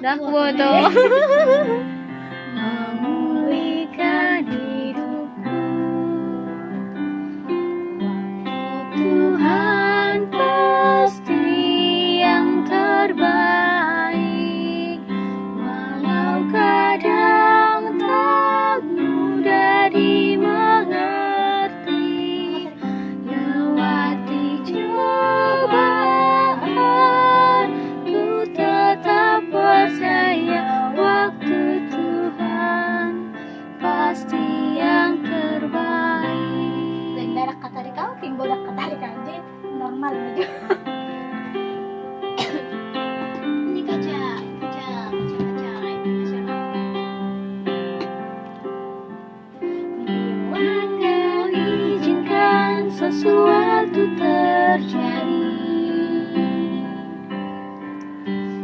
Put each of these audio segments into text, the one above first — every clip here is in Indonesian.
Dakwoto. Memulihkan hidupku. Tuhan pasti yang terbaik, walau kadang tak mudah dimengerti. Lewati cobaan, ku tetap percaya waktu Tuhan pasti yang terbaik. Dan darak kata di kau, timbul kata di aja normal aja. Ini kaca internasional. Bila kau izinkan sesuatu terjadi,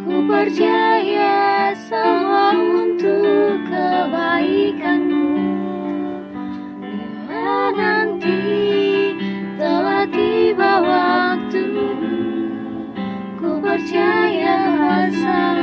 ku percaya semua untuk kebaikanmu. Bila nanti telah tiba waktu, ku percaya masa